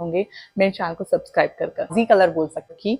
होंगे मेरे चैनल को सब्सक्राइब कर जी कलर बोल सकते कि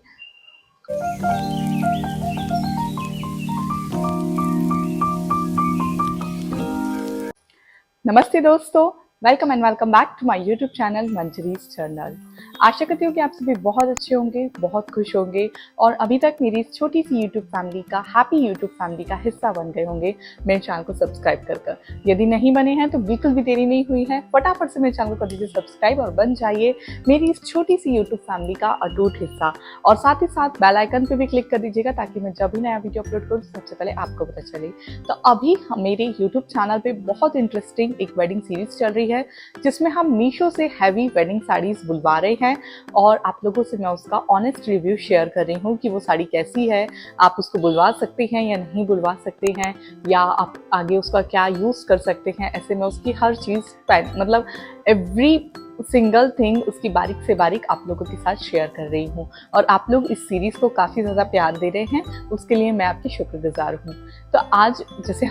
नमस्ते दोस्तों, welcome and welcome back to my YouTube channel Manjari's Journal. आशा करती हूँ कि आप सभी बहुत अच्छे होंगे, बहुत खुश होंगे और अभी तक मेरी इस छोटी सी यूट्यूब फैमिली का, हैप्पी यूट्यूब फैमिली का हिस्सा बन गए होंगे मेरे चैनल को सब्सक्राइब कर। यदि नहीं बने हैं तो बिल्कुल भी देरी नहीं हुई है, फटाफट से मेरे चैनल को कर दीजिए सब्सक्राइब और बन जाइए मेरी इस छोटी सी यूट्यूब फैमिली का अटूट हिस्सा। और साथ ही साथ बेल आइकन पे भी क्लिक कर दीजिएगा ताकि मैं जब भी नया वीडियो अपलोड करूँ सबसे पहले आपको पता चले। तो अभी मेरे यूट्यूब चैनल पे बहुत इंटरेस्टिंग एक वेडिंग सीरीज चल रही है जिसमें हम मीशो से हैवी वेडिंग साड़ीज बुलवा रहे हैं और आप लोगों से मैं उसका ऑनेस्ट रिव्यू शेयर कर रही हूँ कि वो साड़ी कैसी है, आप उसको बुलवा सकते हैं या नहीं बुलवा सकते हैं, या आप आगे उसका क्या यूज़ कर सकते हैं। ऐसे में उसकी हर चीज़ मतलब एवरी सिंगल थिंग उसकी बारीक से बारीक आप लोगों के साथ शेयर कर रही हूँ और आप लोग इस सीरीज़ को काफ़ी ज़्यादा प्यार दे रहे हैं, उसके लिए मैं आपकी शुक्रगुजार हूँ। तो आज जैसे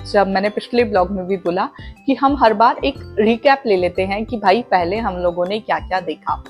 जब मैंने पिछले ब्लॉग में भी बोला कि हम हर बार एक रिकैप ले लेते हैं कि भाई पहले हम लोगों ने क्या क्या देखा,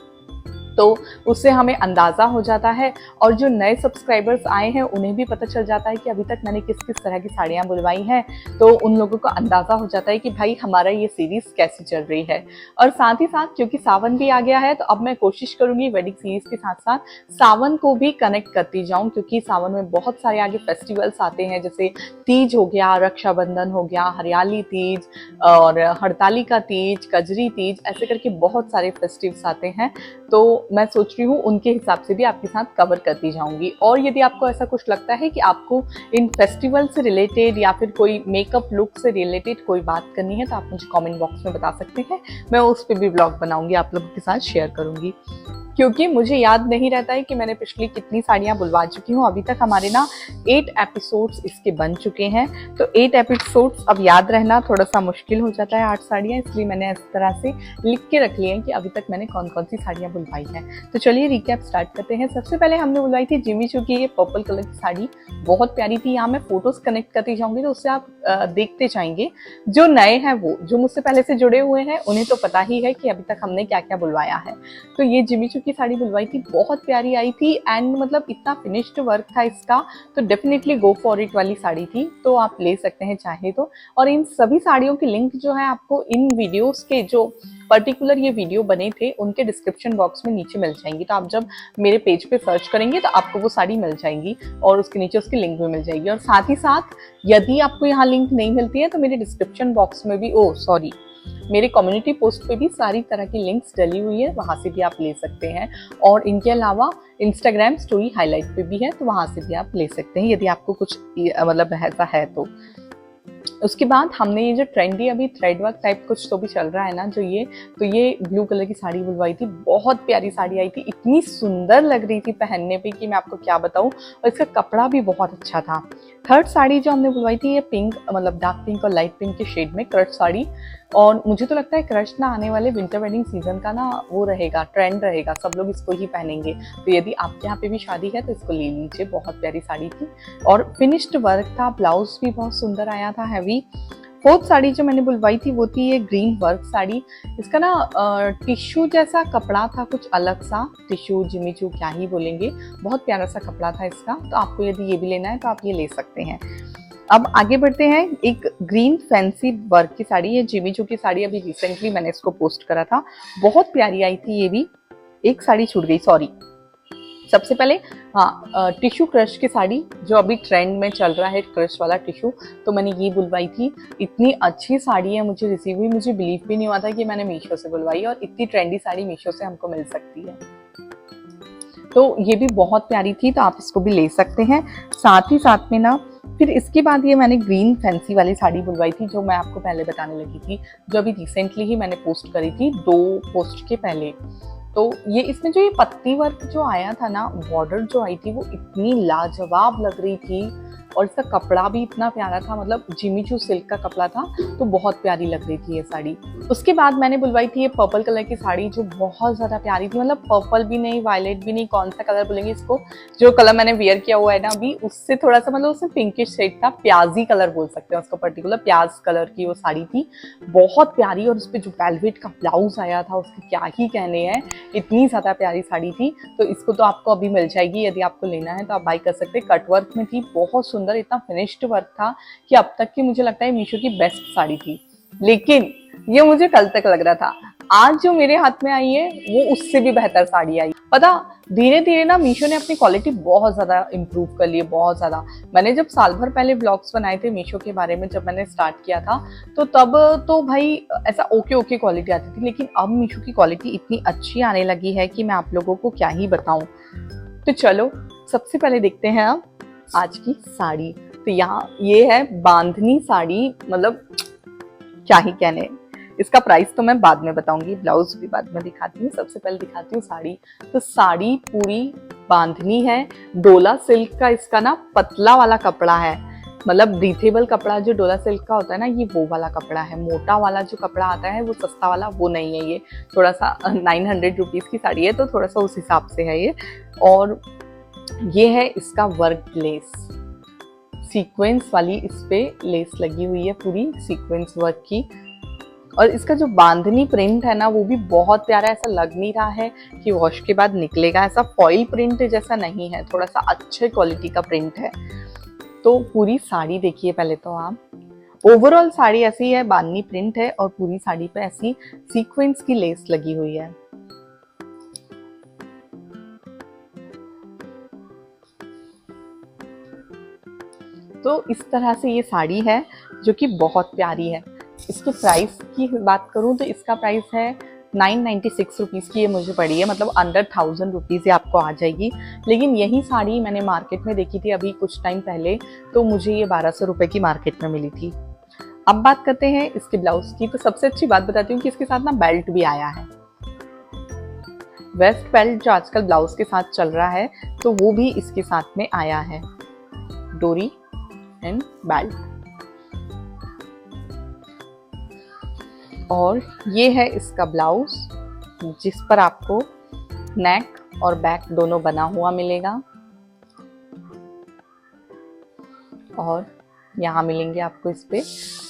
तो उससे हमें अंदाज़ा हो जाता है और जो नए सब्सक्राइबर्स आए हैं उन्हें भी पता चल जाता है कि अभी तक मैंने किस किस तरह की साड़ियाँ बुलवाई हैं, तो उन लोगों को अंदाज़ा हो जाता है कि भाई हमारा ये सीरीज़ कैसी चल रही है। और साथ ही साथ क्योंकि सावन भी आ गया है तो अब मैं कोशिश करूँगी वेडिंग सीरीज़ के साथ साथ सावन को भी कनेक्ट करती जाऊँ, क्योंकि सावन में बहुत सारे आगे फेस्टिवल्स आते हैं, जैसे तीज हो गया, रक्षाबंधन हो गया, हरियाली तीज और हड़ताली का तीज, कजरी तीज, ऐसे करके बहुत सारे फेस्टिवल्स आते हैं। तो मैं सोच रही हूँ उनके हिसाब से भी आपके साथ कवर करती जाऊंगी। और यदि आपको ऐसा कुछ लगता है कि आपको इन फेस्टिवल से रिलेटेड या फिर कोई मेकअप लुक से रिलेटेड कोई बात करनी है तो आप मुझे कमेंट बॉक्स में बता सकते हैं, मैं उस पर भी ब्लॉग बनाऊंगी, आप लोगों के साथ शेयर करूंगी। क्योंकि मुझे याद नहीं रहता है कि मैंने पिछली कितनी साड़ियाँ बुलवा चुकी हूँ। अभी तक हमारे ना 8 एपिसोड्स इसके बन चुके हैं, तो 8 एपिसोड्स अब याद रहना थोड़ा सा मुश्किल हो जाता है 8 साड़ियाँ, इसलिए मैंने इस तरह से लिख के रख ली हैं कि अभी तक मैंने कौन कौन सी साड़ियाँ बुलवाई हैं। तो चलिए रिकैप स्टार्ट करते हैं। सबसे पहले हमने बुलवाई थी जिमी चू की ये पर्पल कलर की साड़ी, बहुत प्यारी थी। यहाँ मैं फोटोज कनेक्ट करती जाऊँगी तो उससे आप देखते जाएंगे। जो नए हैं वो, जो मुझसे पहले से जुड़े हुए हैं उन्हें तो पता ही है कि अभी तक हमने क्या क्या बुलवाया है। तो ये जिमी चू की साड़ी बुलवाई थी, बहुत प्यारी आई थी एंड मतलब इतना फिनिश्ड वर्क था इसका, तो डेफिनेटली गो फॉर इट वाली साड़ी थी, तो आप ले सकते हैं चाहे तो। और इन सभी साड़ियों की लिंक जो है आपको इन वीडियोस के, जो पर्टिकुलर ये वीडियो बने थे उनके डिस्क्रिप्शन बॉक्स में नीचे मिल जाएंगी। तो आप जब मेरे पेज पे सर्च करेंगे तो आपको वो साड़ी मिल जाएंगी और उसके नीचे उसकी लिंक भी मिल जाएगी। और साथ ही साथ यदि आपको यहाँ लिंक नहीं मिलती है तो मेरे डिस्क्रिप्शन बॉक्स में भी मेरे कम्युनिटी पोस्ट पे भी सारी तरह की लिंक्स डली हुई है, वहां से भी आप ले सकते हैं। और इनके अलावा इंस्टाग्राम स्टोरी हाईलाइट पे भी है, तो वहां से भी आप ले सकते हैं यदि आपको कुछ मतलब ऐसा है तो। उसके बाद हमने ये जो ट्रेंडी अभी थ्रेड वर्क टाइप कुछ तो भी चल रहा है ना, ये ब्लू कलर की साड़ी बुलवाई थी, बहुत प्यारी साड़ी आई थी, इतनी सुंदर लग रही थी पहनने पे कि मैं आपको क्या बताऊं। और इसका कपड़ा भी बहुत अच्छा था। थर्ड साड़ी जो हमने बुलवाई थी ये पिंक, मतलब डार्क पिंक और लाइट पिंक के शेड में क्रश साड़ी, और मुझे तो लगता है क्रश ना आने वाले विंटर वेडिंग सीजन का ना वो रहेगा, ट्रेंड रहेगा, सब लोग इसको ही पहनेंगे। तो यदि आपके यहाँ पे भी शादी है तो इसको ले लीजिए, बहुत प्यारी साड़ी थी और फिनिश्ड वर्क था, ब्लाउज भी बहुत सुंदर आया था, हैवी। फोर्थ साड़ी जो मैंने बुलवाई थी वो थी ये ग्रीन वर्क साड़ी। इसका ना टिश्यू जैसा कपड़ा था, कुछ अलग सा, टिश्यू जिमीचू क्या ही बोलेंगे, बहुत प्यारा सा कपड़ा था इसका। तो आपको यदि ये भी लेना है तो आप ये ले सकते हैं। अब आगे बढ़ते हैं। एक ग्रीन फैंसी वर्क की साड़ी है, जिमीचू की साड़ी, अभी रिसेंटली मैंने इसको पोस्ट करा था, बहुत प्यारी आई थी ये भी। एक साड़ी छूट गई, सॉरी। सबसे पहले टिश्यू क्रश की साड़ी जो अभी ट्रेंड में चल रहा है, क्रश वाला टिश्यू, तो मैंने ये बुलवाई थी। इतनी अच्छी साड़ी है, मुझे रिसीव हुई, मुझे बिलीव भी नहीं हुआ था कि मैंने मीशो से बुलवाई और इतनी ट्रेंडी साड़ी मीशो से हमको मिल सकती है। तो ये भी बहुत प्यारी थी, तो आप इसको भी ले सकते हैं। साथ ही साथ में ना फिर इसके बाद ये मैंने ग्रीन फैंसी वाली साड़ी बुलवाई थी जो मैं आपको पहले बताने लगी थी, जो अभी रिसेंटली ही मैंने पोस्ट करी थी, 2 पोस्ट के पहले। तो ये इसमें जो ये पत्ती वर्क जो आया था ना, बॉर्डर जो आई थी वो इतनी लाजवाब लग रही थी, और इसका कपड़ा भी इतना प्यारा था, मतलब जिमी चू सिल्क का कपड़ा था, तो बहुत प्यारी लग रही थी ये साड़ी। उसके बाद मैंने बुलवाई थी ये पर्पल कलर की साड़ी, जो बहुत ज़्यादा प्यारी थी, मतलब पर्पल भी नहीं, वायलेट भी नहीं, कौन सा कलर बोलेंगे इसको, जो कलर मैंने वियर किया हुआ है ना अभी, उससे थोड़ा सा मतलब उसमें पिंकिश शेड था, प्याजी कलर बोल सकते हैं उसको, पर्टिकुलर प्याज कलर की वो साड़ी थी, बहुत प्यारी। और उस पर जो वेलवेट का ब्लाउज आया था उसके क्या ही कहने हैं, इतनी ज़्यादा प्यारी साड़ी थी। तो इसको तो आपको अभी मिल जाएगी, यदि आपको लेना है तो आप बाई कर सकते हैं। कट वर्क में थी, बहुत सुंदर, इतना फिनिश्ड वर्क था कि अब तक की मुझे लगता है मीशो की बेस्ट साड़ी थी। लेकिन ये मुझे कल तक लग रहा था, आज जो मेरे हाथ में आई है वो उससे भी बेहतर साड़ी आई। पता, धीरे धीरे ना मीशो ने अपनी क्वालिटी बहुत ज्यादा इंप्रूव कर ली है, बहुत ज्यादा। मैंने जब साल भर पहले ब्लॉग्स बनाए थे मीशो के बारे में, जब मैंने स्टार्ट किया था, तो तब तो भाई ऐसा ओके ओके क्वालिटी आती थी, लेकिन अब मीशो की क्वालिटी इतनी अच्छी आने लगी है कि मैं आप लोगों को क्या ही बताऊं। तो चलो सबसे पहले देखते हैं अब आज की साड़ी। तो यहाँ ये है बांधनी साड़ी, मतलब क्या ही कहने। इसका प्राइस तो मैं बाद में बताऊंगी, ब्लाउज भी बाद में दिखाती हूँ, सबसे पहले दिखाती हूँ साड़ी। तो साड़ी पूरी बांधनी है, डोला सिल्क का इसका ना पतला वाला कपड़ा है, मतलब ब्रीथेबल कपड़ा जो डोला सिल्क का होता है ना, ये वो वाला कपड़ा है। मोटा वाला जो कपड़ा आता है वो सस्ता वाला वो नहीं है, ये थोड़ा सा 900 रुपीज की साड़ी है, तो थोड़ा सा उस हिसाब से है ये। और ये है इसका वर्क लेस, सीक्वेंस वाली इस पे लेस लगी हुई है, पूरी सीक्वेंस वर्क की। और इसका जो बांधनी प्रिंट है ना वो भी बहुत प्यारा है, ऐसा लग नहीं रहा है कि वॉश के बाद निकलेगा, ऐसा फॉइल प्रिंट जैसा नहीं है, थोड़ा सा अच्छे क्वालिटी का प्रिंट है। तो पूरी साड़ी देखिए पहले तो आप, ओवरऑल साड़ी ऐसी है, बांधनी प्रिंट है और पूरी साड़ी पे ऐसी सीक्वेंस की लेस लगी हुई है। तो इस तरह से ये साड़ी है जो कि बहुत प्यारी है। इसके प्राइस की बात करूं तो इसका प्राइस है 996 रुपीज़ की, ये मुझे पड़ी है, मतलब अंडर 1000 रुपीज़ ये आपको आ जाएगी। लेकिन यही साड़ी मैंने मार्केट में देखी थी अभी कुछ टाइम पहले, तो मुझे ये 1200 रुपये की मार्केट में मिली थी। अब बात करते हैं इसके ब्लाउज की। तो सबसे अच्छी बात बताती हूँ कि इसके साथ ना बेल्ट भी आया है, वेस्ट बेल्ट जो आजकल ब्लाउज के साथ चल रहा है, तो वो भी इसके साथ में आया है, डोरी एंड बेल्ट। और ये है इसका ब्लाउज, जिस पर आपको नेक और बैक दोनों बना हुआ मिलेगा, और यहाँ मिलेंगे आपको इस पे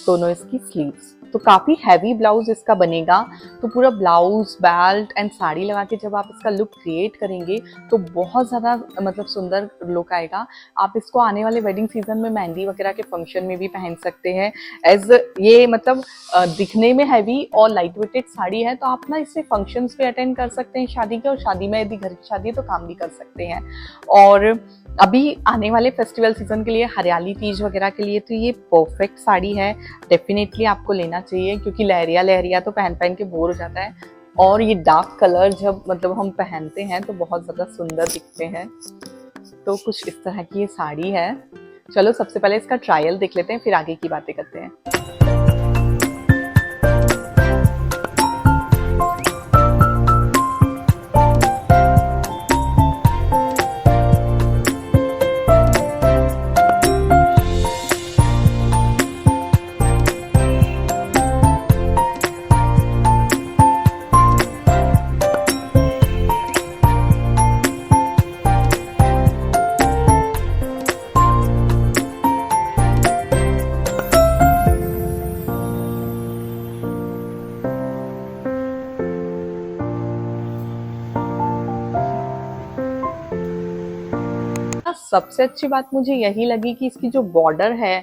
दोनों इसकी स्लीव्स। तो काफी हैवी ब्लाउज इसका बनेगा। तो पूरा ब्लाउज, बेल्ट एंड साड़ी लगा के जब आप इसका लुक क्रिएट करेंगे तो बहुत ज्यादा मतलब सुंदर लुक आएगा। आप इसको आने वाले वेडिंग सीजन में मेहंदी वगैरह के फंक्शन में भी पहन सकते हैं। एज ये मतलब दिखने में हैवी और लाइट वेटेड साड़ी है, तो आप ना इससे फंक्शंस भी अटेंड कर सकते हैं शादी के, और शादी में यदि घर की शादी है तो काम भी कर सकते हैं। और अभी आने वाले फेस्टिवल सीजन के लिए, हरियाली तीज वगैरह के लिए, तो ये परफेक्ट साड़ी है, डेफिनेटली आपको लेना चाहिए, क्योंकि लहरिया लहरिया तो पहन पहन के बोर हो जाता है, और ये डार्क कलर जब मतलब हम पहनते हैं तो बहुत ज़्यादा सुंदर दिखते हैं। तो कुछ इस तरह की ये साड़ी है। चलो सबसे पहले इसका ट्रायल देख लेते हैं, फिर आगे की बातें करते हैं। सबसे अच्छी बात मुझे यही लगी कि इसकी जो बॉर्डर है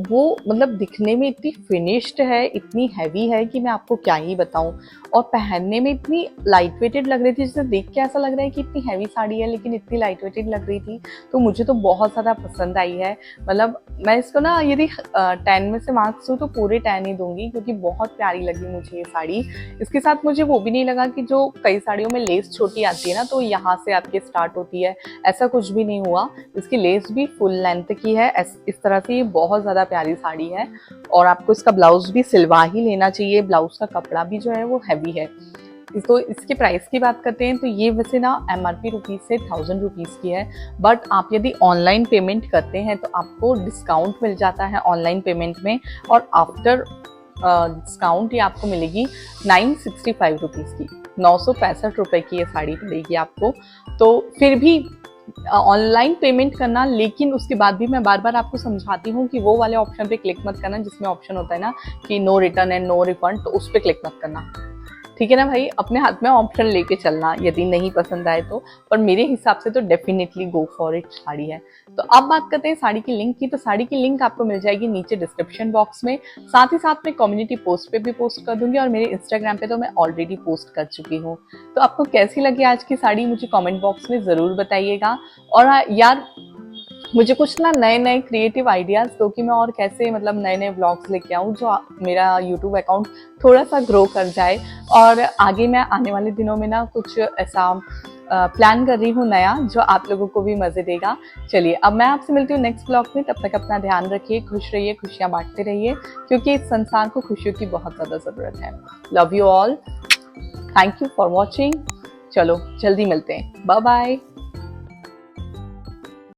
वो मतलब दिखने में इतनी फिनिश्ड है, इतनी हैवी है कि मैं आपको क्या ही बताऊं, और पहनने में इतनी लाइट वेटेड लग रही थी, जिसे देख के ऐसा लग रहा है कि इतनी हैवी साड़ी है लेकिन इतनी लाइट वेटेड लग रही थी। तो मुझे तो बहुत ज़्यादा पसंद आई है। मतलब मैं इसको ना यदि 10 में से मार्क्स दूँ तो पूरे 10 ही दूंगी, क्योंकि बहुत प्यारी लगी मुझे ये साड़ी। इसके साथ मुझे वो भी नहीं लगा कि जो कई साड़ियों में लेस छोटी आती है ना, तो यहाँ से आपके स्टार्ट होती है, ऐसा कुछ भी नहीं हुआ। इसकी लेस भी फुल लेंथ की है, इस तरह से ये बहुत ज़्यादा प्यारी साड़ी है। और आपको इसका ब्लाउज भी सिलवा ही लेना चाहिए, ब्लाउज का कपड़ा भी जो है वो हैवी है। तो इसके प्राइस की बात करते हैं तो ये वैसे ना MRP रुपीज़ से 1000 रुपीज़ की है, बट आप यदि ऑनलाइन पेमेंट करते हैं तो आपको डिस्काउंट मिल जाता है ऑनलाइन पेमेंट में, और आफ्टर डिस्काउंट ये आपको मिलेगी 965 रुपीज़ की, 965 रुपये की ये साड़ी पड़ेगी आपको। तो फिर भी ऑनलाइन पेमेंट करना, लेकिन उसके बाद भी मैं बार बार आपको समझाती हूँ कि वो वाले ऑप्शन पे क्लिक मत करना जिसमें ऑप्शन होता है ना कि no return and no refund, तो उस पर क्लिक मत करना, ठीक है ना भाई। अपने हाथ में ऑप्शन लेके चलना यदि नहीं पसंद आए तो, पर मेरे हिसाब से तो definitely go for it sari है। तो अब बात करते हैं साड़ी की लिंक की। तो साड़ी की लिंक आपको मिल जाएगी नीचे डिस्क्रिप्शन बॉक्स में, साथ ही साथ मैं कम्युनिटी पोस्ट पे भी पोस्ट कर दूंगी, और मेरे इंस्टाग्राम पे तो मैं ऑलरेडी पोस्ट कर चुकी हूँ। तो आपको कैसी लगी आज की साड़ी मुझे कॉमेंट बॉक्स में ज़रूर बताइएगा। और यार मुझे कुछ ना नए नए क्रिएटिव आइडियाज़ दो कि मैं और कैसे मतलब नए नए व्लॉग्स लेके आऊँ जो मेरा यूट्यूब अकाउंट थोड़ा सा ग्रो कर जाए। और आगे मैं आने वाले दिनों में ना कुछ ऐसा प्लान कर रही हूँ नया जो आप लोगों को भी मज़े देगा। चलिए अब मैं आपसे मिलती हूँ नेक्स्ट ब्लॉग में, तब तक अपना ध्यान रखिए, खुश रहिए, खुशियाँ बांटते रहिए, क्योंकि इस संसार को खुशियों की बहुत ज़्यादा ज़रूरत है। Love you all, thank you for watching. चलो जल्दी मिलते हैं, बाय बाय।